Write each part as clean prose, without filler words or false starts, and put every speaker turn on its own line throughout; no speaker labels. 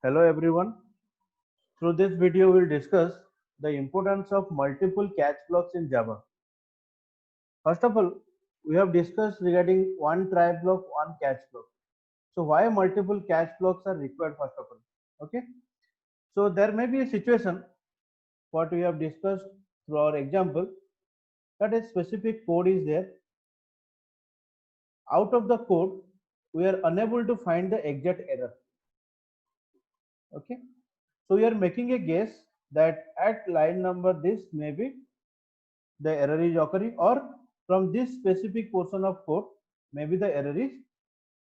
Hello everyone. Through this video, we'll discuss the importance of multiple catch blocks in Java. First of all, we have discussed regarding one try block, one catch block. So why multiple catch blocks are required first of all? Okay. So there may be a situation what we have discussed through our example that a specific code is there. Out of the code, we are unable to find the exact error. Okay. So we are making a guess that at line number this maybe the error is occurring, or from this specific portion of code maybe the error is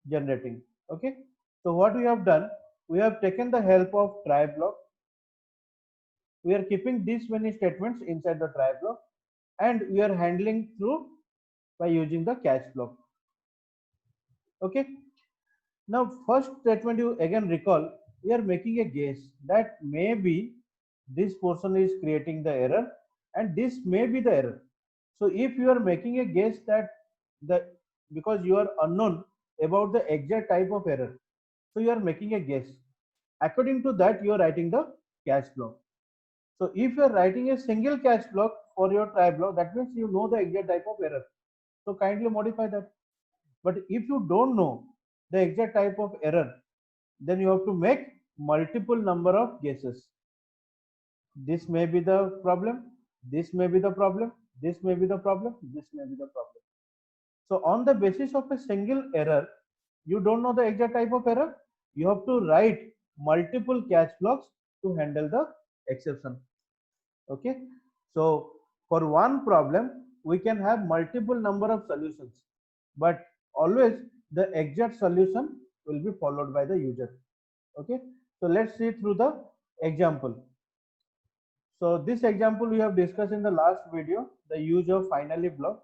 generating. Okay, so what we have done, we have taken the help of try block. We are keeping these many statements inside the try block, and we are handling through by using the catch block. Okay, now first statement, you again recall, we are making a guess that maybe this portion is creating the error and this may be the error. So if you are making a guess that the because you are unknown about the exact type of error, so you are making a guess. According to that, you are writing the catch block. So if you are writing a single catch block for your try block, that means you know the exact type of error. So kindly modify that. But if you don't know the exact type of error, then you have to make multiple number of guesses. This may be the problem, this may be the problem, this may be the problem, this may be the problem. So on the basis of a single error, you don't know the exact type of error, you have to write multiple catch blocks to handle the exception. Okay, so for one problem we can have multiple number of solutions, but always the exact solution will be followed by the user. Okay, so let's see through the example. So this example we have discussed in the last video, the use of finally block,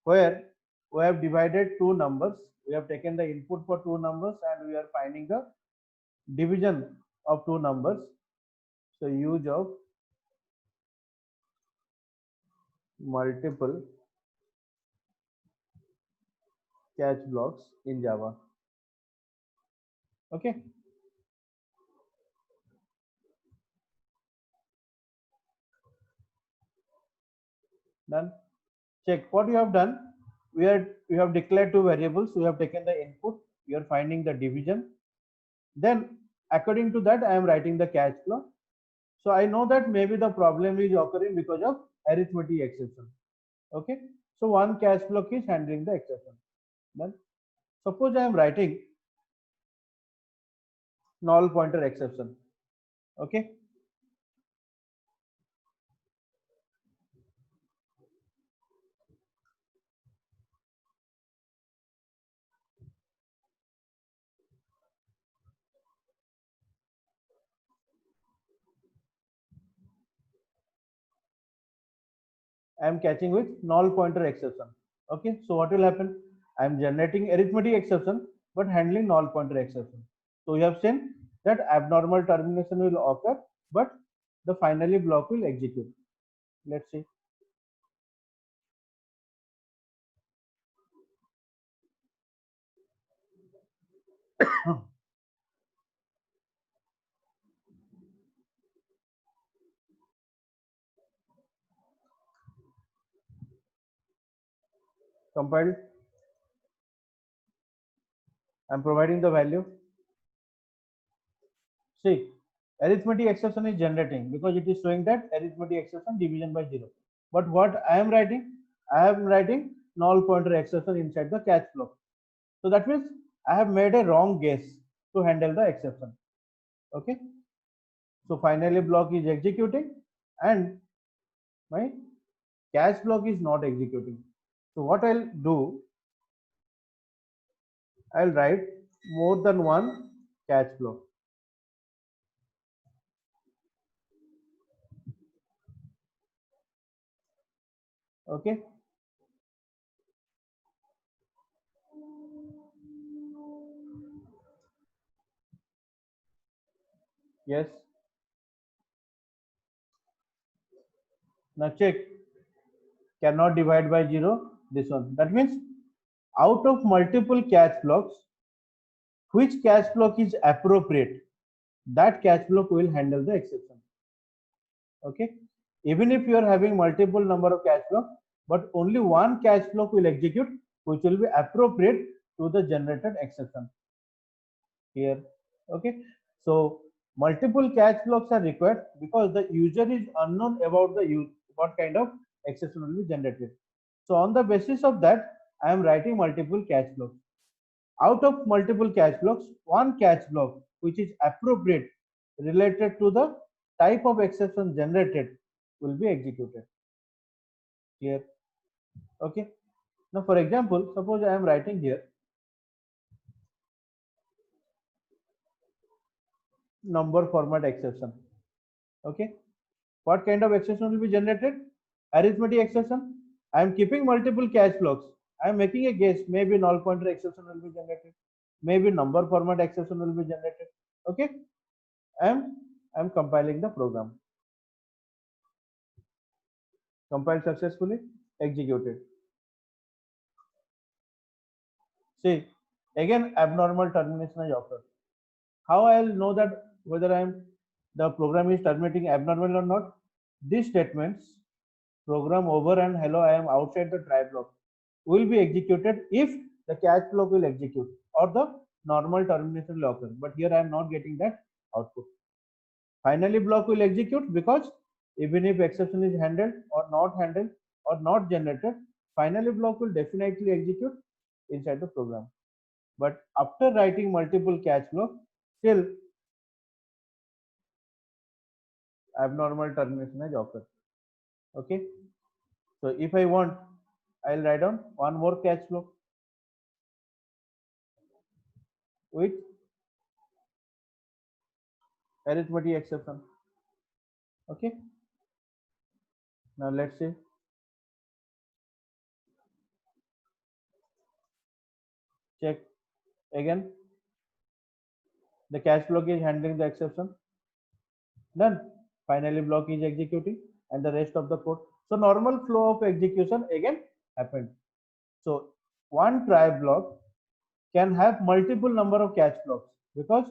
where we have divided two numbers. We have taken the input for two numbers and we are finding the division of two numbers. So use of multiple catch blocks in Java. Okay. Done. Check what you have done. We have declared two variables. We have taken the input. We are finding the division. Then according to that, I am writing the catch block. So I know that maybe the problem is occurring because of arithmetic exception. Okay. So one catch block is handling the exception. Then suppose I am writing null pointer exception. Okay. I am catching with null pointer exception. Okay, so what will happen? I am generating arithmetic exception but handling null pointer exception. So you have seen that abnormal termination will occur, but the finally block will execute. Let's see. Compiled. I am providing the value. See, arithmetic exception is generating because it is showing that arithmetic exception division by 0. But what I am writing? I am writing null pointer exception inside the catch block. So that means I have made a wrong guess to handle the exception. Okay. So finally block is executing and my catch block is not executing. So what I'll do, I'll write more than one catch block. Okay. Yes. Now check. Cannot divide by 0. This one. That means out of multiple catch blocks, which catch block is appropriate, that catch block will handle the exception. Okay, even if you are having multiple number of catch block, but only one catch block will execute, which will be appropriate to the generated exception here. Okay, so multiple catch blocks are required because the user is unknown about the use what kind of exception will be generated. So on the basis of that, I am writing multiple catch blocks. Out of multiple catch blocks, one catch block which is appropriate related to the type of exception generated will be executed here. Okay, now for example, suppose I am writing here number format exception. Okay, what kind of exception will be generated? Arithmetic exception. I am keeping multiple catch blocks. I am making a guess, maybe null pointer exception will be generated, maybe number format exception will be generated. Okay, I am compiling the program. Compiled successfully, executed. See, again abnormal termination is occurred. How I will know that whether the program is terminating abnormal or not? These statements, program over and hello, I am outside the try block, will be executed if the catch block will execute or the normal termination will occur. But here I am not getting that output. Finally, block will execute because even if exception is handled or not generated, finally block will definitely execute inside the program. But after writing multiple catch block, still abnormal termination has occurred. Okay, so if I want, I'll write down one more catch block with arithmetic exception. Okay, now let's see. Check again. The catch block is handling the exception. Done. Finally, block is executing and the rest of the code. So normal flow of execution again happened. So one try block can have multiple number of catch blocks because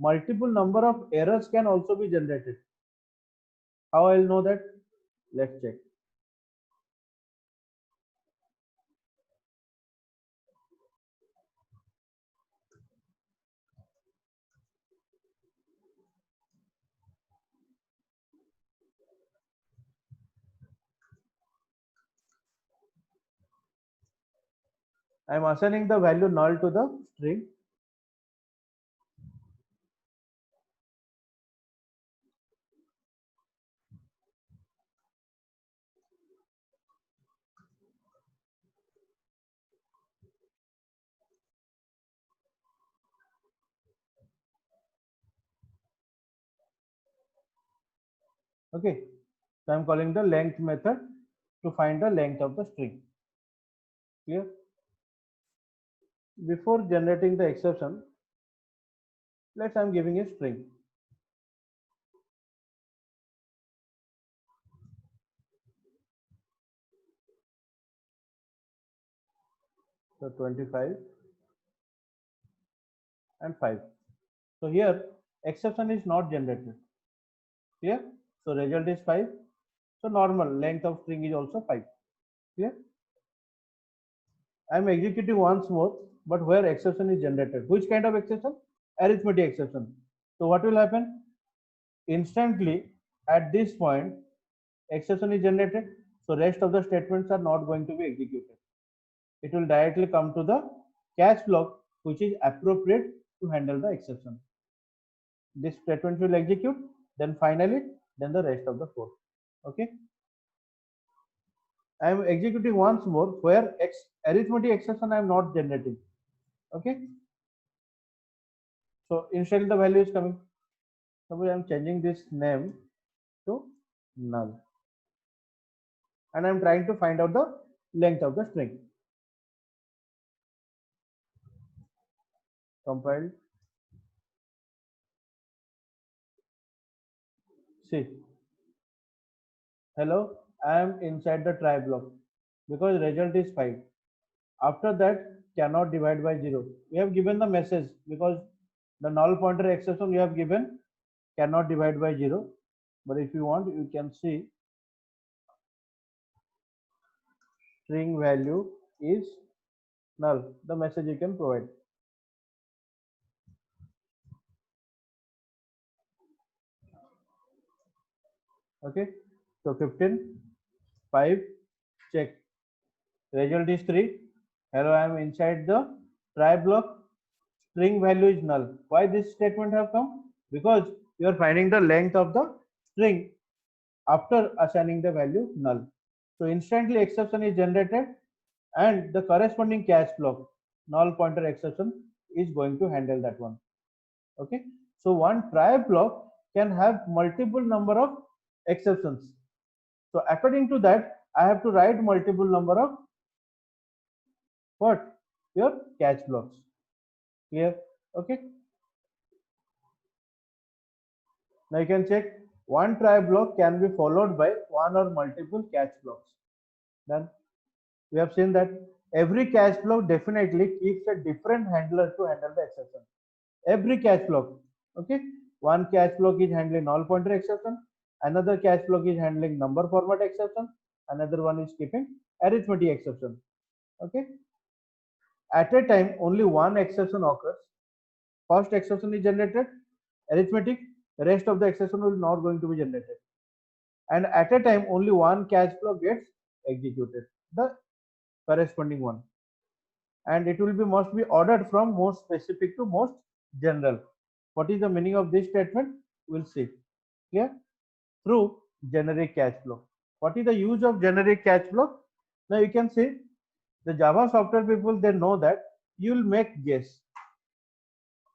multiple number of errors can also be generated. How I'll know that? Let's check. I'm assigning the value null to the string. Okay, so I'm calling the length method to find the length of the string. Clear? Before generating the exception, let's I'm giving a string. So 25 and 5. So here exception is not generated. Clear? So result is 5. So normal length of string is also 5. Clear? I am executing once more, but where exception is generated. Which kind of exception? Arithmetic exception. So what will happen? Instantly at this point, exception is generated. So rest of the statements are not going to be executed. It will directly come to the catch block, which is appropriate to handle the exception. This statement will execute, then finally, then the rest of the code. Okay. I am executing once more where arithmetic exception I am not generating. Okay. So instead the value is coming. Suppose I am changing this name to null. And I am trying to find out the length of the string. Compiled. See. Hello, I am inside the try block because result is 5. After that, cannot divide by 0. We have given the message because the null pointer exception we have given cannot divide by 0. But if you want, you can see string value is null. The message you can provide. Okay. So 15, 5, check. Result is 3. Hello, I am inside the try block. String value is null. Why this statement have come? Because you are finding the length of the string after assigning the value null. So instantly exception is generated and the corresponding catch block null pointer exception is going to handle that one. Okay. So one try block can have multiple number of exceptions. So according to that, I have to write multiple number of what? Your catch blocks. Clear? Okay. Now you can check one try block can be followed by one or multiple catch blocks. Then we have seen that every catch block definitely keeps a different handler to handle the exception. Every catch block. Okay. One catch block is handling null pointer exception. Another catch block is handling number format exception. Another one is keeping arithmetic exception. Okay. At a time, only one exception occurs. First exception is generated, arithmetic, the rest of the exception will not going to be generated. And at a time, only one catch block gets executed, the corresponding one. And it will be must be ordered from most specific to most general. What is the meaning of this statement? We'll see. Here, through generic catch block. What is the use of generic catch block? Now you can see the Java software people, they know that you will make guess.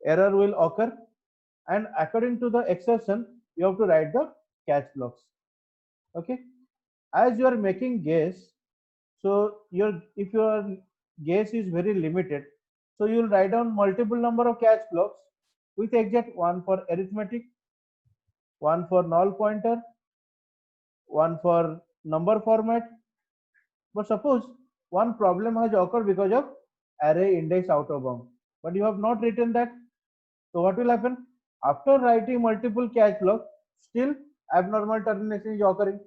Error will occur, and according to the exception you have to write the catch blocks. Okay, as you are making guess, so your if your guess is very limited, so you will write down multiple number of catch blocks with exact one for arithmetic, one for null pointer, one for number format. But suppose one problem has occurred because of array index out of bound, but you have not written that. So what will happen? After writing multiple catch block, still abnormal termination is occurring.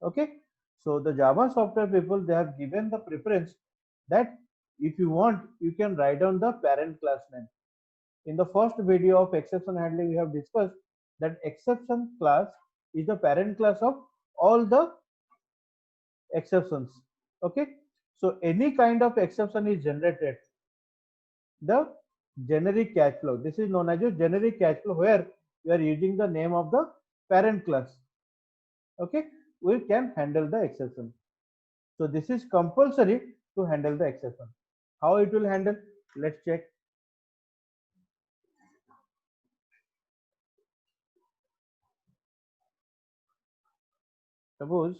Okay. So the Java software people, they have given the preference that if you want, you can write down the parent class name. In the first video of exception handling, we have discussed that exception class is the parent class of all the exceptions. Okay. So any kind of exception is generated, the generic catch block. This is known as a generic catch block where you are using the name of the parent class. Okay, we can handle the exception. So this is compulsory to handle the exception. How it will handle? Let's check. Suppose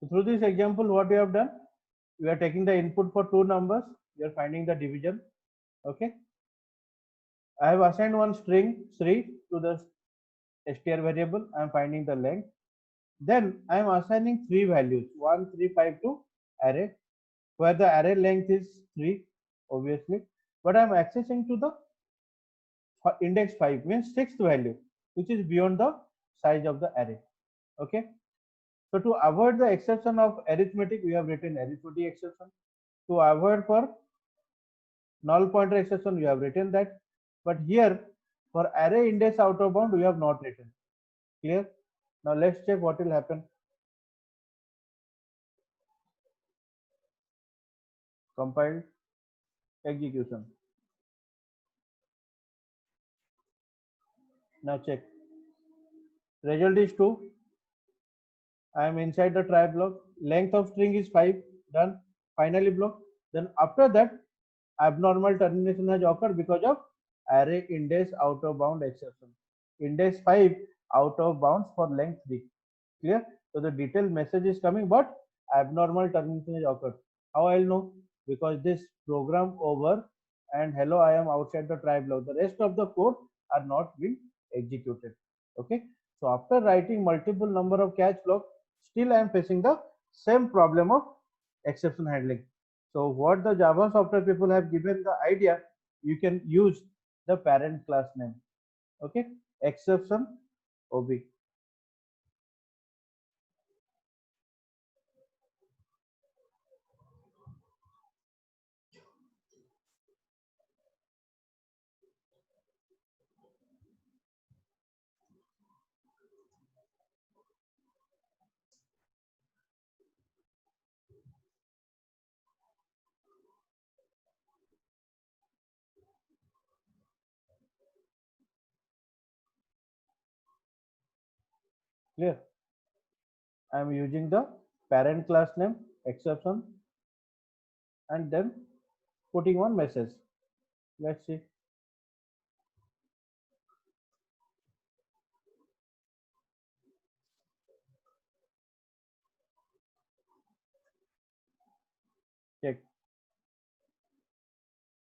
so through this example, what we have done, we are taking the input for two numbers. We are finding the division. Okay, I have assigned one string Sri to the str variable. I am finding the length. Then I am assigning three values 1, 3, 5 to array, where the array length is 3, obviously, but I am accessing to the index 5, means sixth value, which is beyond the size of the array. Okay. So to avoid the exception of arithmetic, we have written arithmetic exception. To avoid for null pointer exception, we have written that. But here for array index out of bound, we have not written. Clear? Now let's check what will happen. Compiled, execution. Now check. Result is 2. I am inside the try block. Length of string is 5. Done. Finally block. Then after that, abnormal termination has occurred because of array index out of bound exception. Index 5 out of bounds for length 3. Clear? So the detailed message is coming, but abnormal termination has occurred. How I'll know? Because this program over and hello, I am outside the try block. The rest of the code are not being executed. Okay. So after writing multiple number of catch block, still I am facing the same problem of exception handling. So what the Java software people have given the idea, you can use the parent class name. Okay, exception ob. Clear? I am using the parent class name exception and then putting one message. Let's see. Check.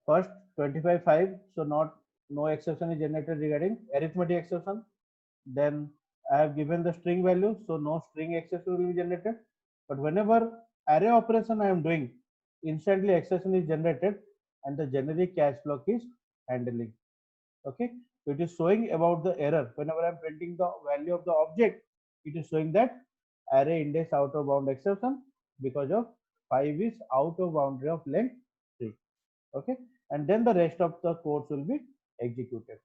First 25 5, so not no exception is generated regarding arithmetic exception. Then I have given the string value, so no string exception will be generated. But whenever array operation I am doing, instantly exception is generated and the generic catch block is handling. Okay, so it is showing about the error. Whenever I am printing the value of the object, it is showing that array index out of bound exception because of 5 is out of boundary of length 3. Okay, and then the rest of the codes will be executed.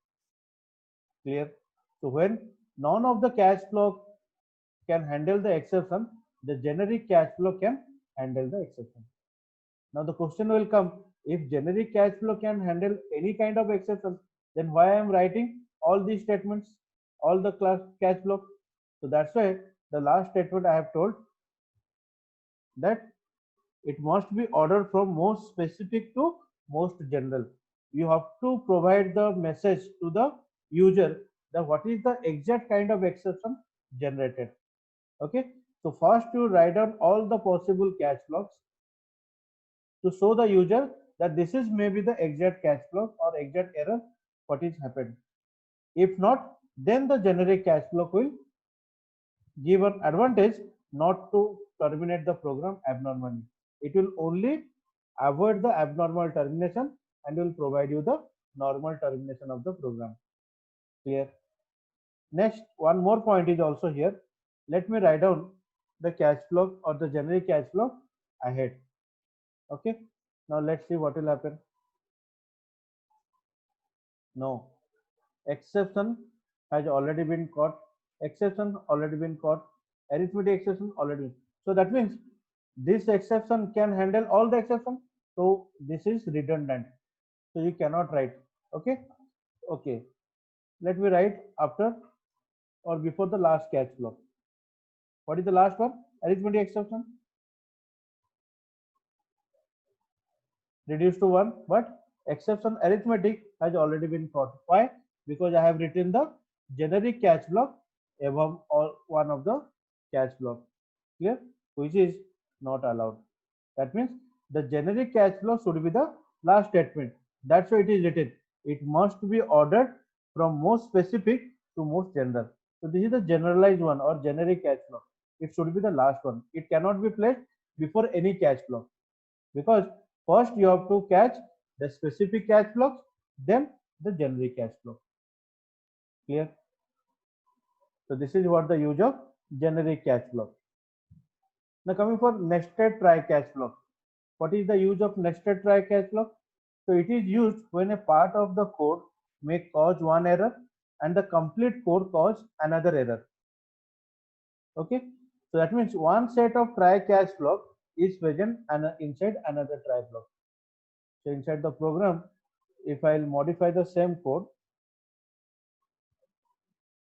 Clear? So when none of the catch block can handle the exception, the generic catch block can handle the exception. Now the question will come, if generic catch flow can handle any kind of exception, then why I am writing all these statements, all the class catch block? So that's why the last statement I have told that it must be ordered from most specific to most general. You have to provide the message to the user that what is the exact kind of exception generated. Okay. So first you write down all the possible catch blocks to show the user that this is maybe the exact catch block or exact error what is happened. If not, then the generic catch block will give an advantage not to terminate the program abnormally. It will only avoid the abnormal termination and will provide you the normal termination of the program. Clear? Next, one more point is also here. Let me write down the catch block or the generic catch block ahead. Okay. Now let's see what will happen. No, exception has already been caught, exception already been caught, arithmetic exception already been. So that means this exception can handle all the exception, so this is redundant, so you cannot write. Okay. Okay, let me write after or before the last catch block. What is the last one? Arithmetic exception reduced to 1, but exception arithmetic has already been caught. Why? Because I have written the generic catch block above or one of the catch block. Clear? Which is not allowed. That means the generic catch block should be the last statement. That's why it is written. It must be ordered from most specific to most general. So this is the generalized one or generic catch block. It should be the last one. It cannot be placed before any catch block, because first you have to catch the specific catch blocks, then the generic catch block. Clear? So this is what the use of generic catch block. Now coming for nested try catch block. What is the use of nested try catch block? So it is used when a part of the code may cause one error and the complete code cause another error. Okay, so that means one set of try catch block is present and inside another try block. So inside the program, if I'll modify the same code,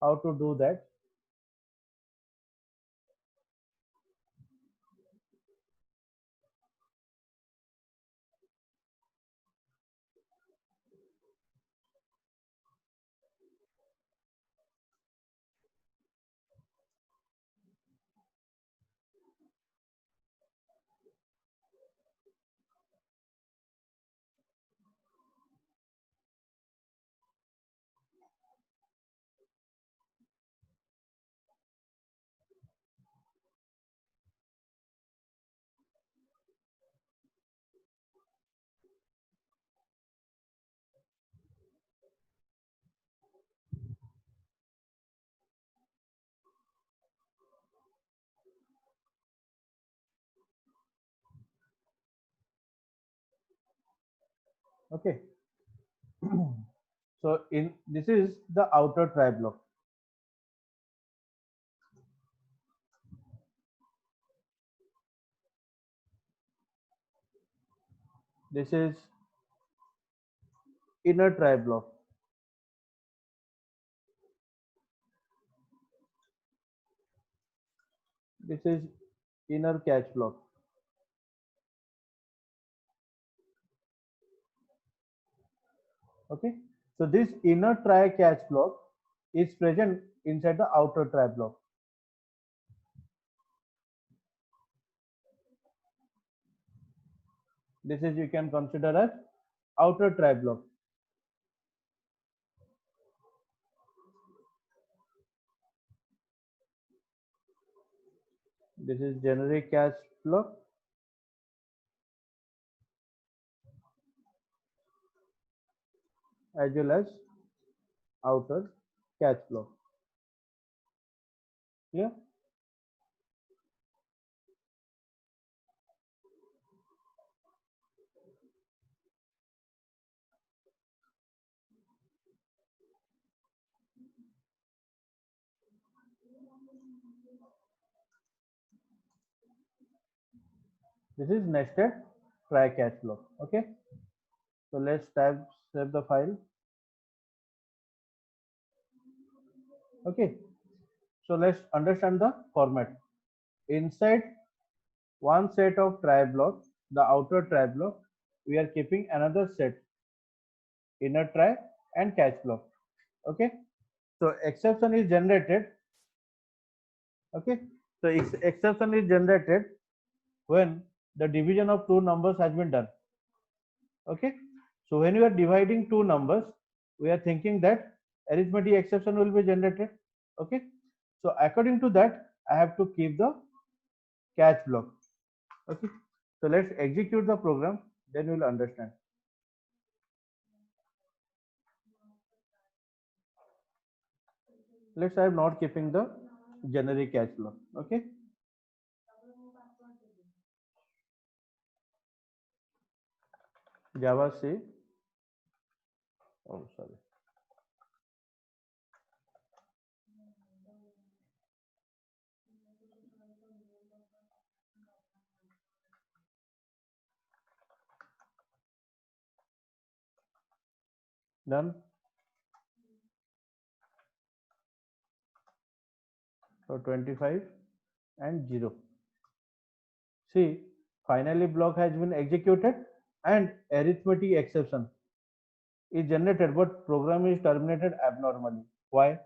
how to do that. Okay. So in this is the outer try block. This is inner try block. This is inner catch block. Okay. So this inner try catch block is present inside the outer try block. This is you can consider as outer try block. This is generic catch block as well as outer catch block. Yeah. This is nested try catch block. Okay. So let's save the file. Okay. So let's understand the format. Inside one set of try block, the outer try block, we are keeping another set, inner try and catch block. Okay. So exception is generated. Okay. So exception is generated when the division of two numbers has been done. Okay. So when you are dividing two numbers, we are thinking that arithmetic exception will be generated. Okay. So according to that, I have to keep the catch block. Okay. So let's execute the program, then you will understand. Let's say I'm not keeping the generic catch block. Okay. Java C. Oh, sorry. Done. So 25 and 0. See, finally block has been executed and arithmetic exception is generated, but program is terminated abnormally. Why?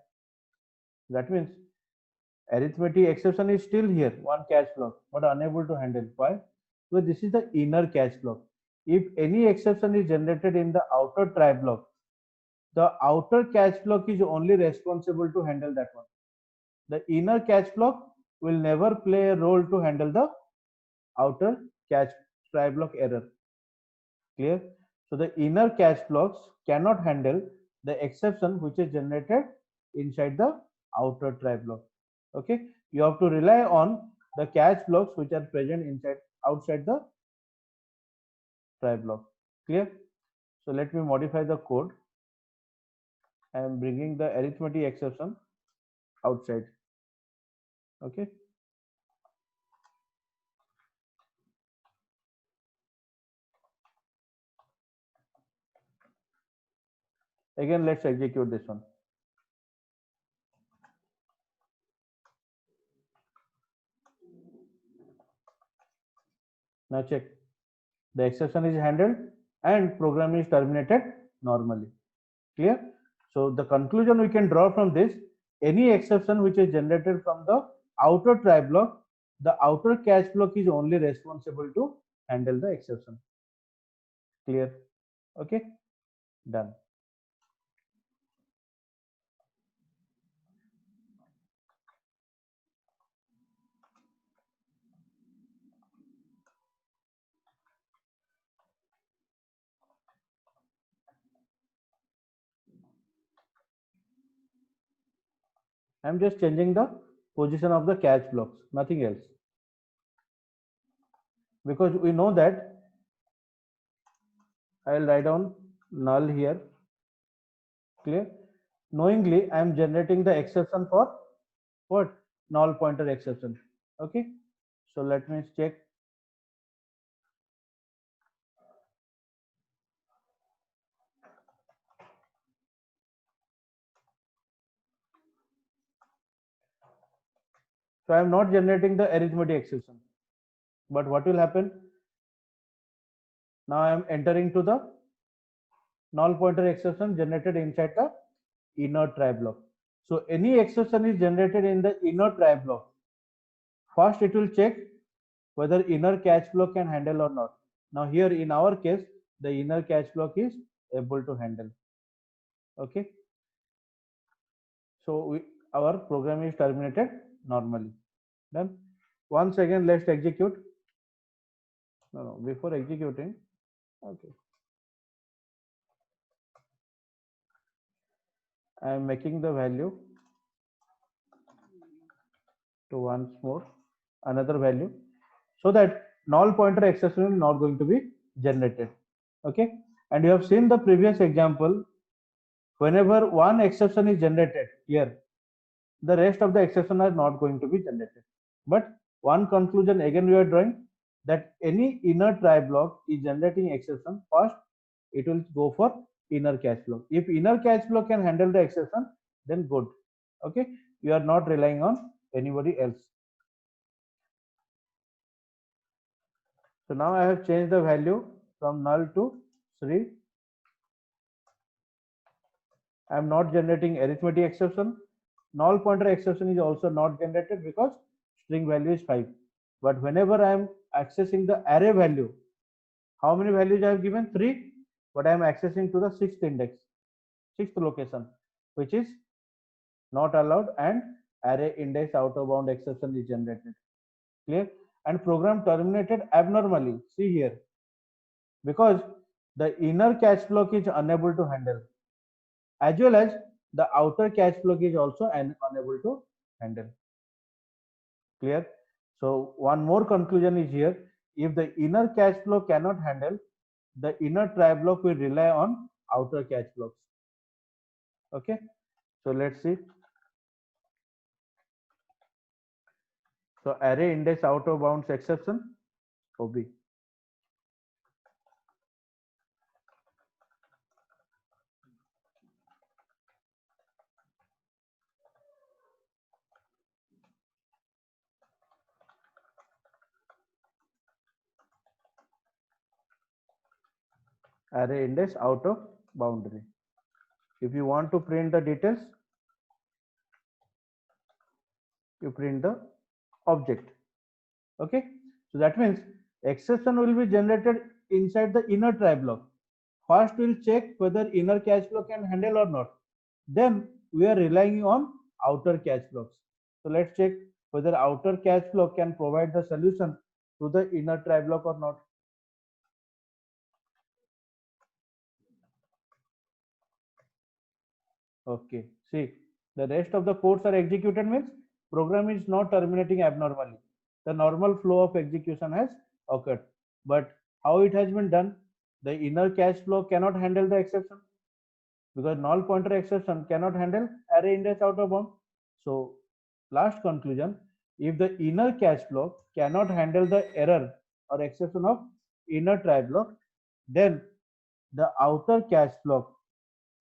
That means arithmetic exception is still here, one catch block, but unable to handle. Why? So this is the inner catch block. If any exception is generated in the outer try block, the outer catch block is only responsible to handle that one. The inner catch block will never play a role to handle the outer catch try block error. Clear? So the inner catch blocks cannot handle the exception which is generated inside the outer try block. Okay, you have to rely on the catch blocks which are present inside outside the try block. Clear? So let me modify the code. I am bringing the arithmetic exception outside. Okay. Again, let's execute this one. Now check, the exception is handled and program is terminated normally. Clear? So the conclusion we can draw from this, any exception which is generated from the outer try block, the outer catch block is only responsible to handle the exception. Clear? Okay, done. I'm just changing the position of the catch blocks, nothing else. Because we know that, I'll write down null here. Clear? Knowingly, I'm generating the exception for what? Null pointer exception. Okay. So let me check. So I'm not generating the arithmetic exception. But what will happen? Now I'm entering to the null pointer exception generated inside the inner try block. So any exception is generated in the inner try block. First, it will check whether inner catch block can handle or not. Now here in our case, the inner catch block is able to handle. Okay. So our program is terminated normally. Then once again, let's execute. No, before executing, okay, I am making the value to once more another value, so that null pointer exception is not going to be generated. Okay, and you have seen the previous example. Whenever one exception is generated here, the rest of the exception are not going to be generated. But one conclusion again we are drawing, that any inner try block is generating exception, first it will go for inner catch block. If inner catch block can handle the exception, then good. Okay, you are not relying on anybody else. So now I have changed the value from null to Sri. I am not generating arithmetic exception. Null pointer exception is also not generated because string value is 5. But whenever I am accessing the array value, how many values I have given? 3. But I am accessing to the 6th index, 6th location, which is not allowed, and array index out of bound exception is generated. Clear? And program terminated abnormally. See here, because the inner catch block is unable to handle, as well as the outer catch block is also unable to handle. Clear? So one more conclusion is here. If the inner catch block cannot handle, the inner try block will rely on outer catch blocks. Okay. So let's see. So array index out of bounds exception, OB. Array index out of boundary. If you want to print the details, you print the object. Okay. So that means exception will be generated inside the inner try block. First we'll check whether inner catch block can handle or not. Then we are relying on outer catch blocks. So let's check whether outer catch block can provide the solution to the inner try block or not. Okay, see, the rest of the codes are executed, means program is not terminating abnormally. The normal flow of execution has occurred. But how it has been done? The inner catch block cannot handle the exception, because null pointer exception cannot handle array index out of bound. So last conclusion, if the inner catch block cannot handle the error or exception of inner try block, then the outer catch block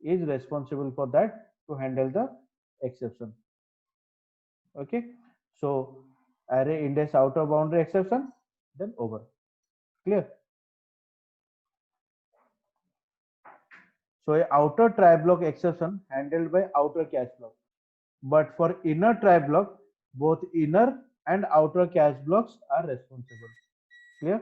is responsible for that to handle the exception. Okay, so array index outer boundary exception, then over. Clear? So a outer try block exception handled by outer cache block. But for inner try block, both inner and outer cache blocks are responsible. Clear?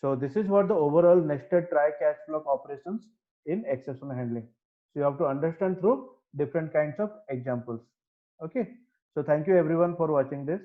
So this is what the overall nested try catch block operations in exception handling. So you have to understand through different kinds of examples. Okay. So thank you everyone for watching this.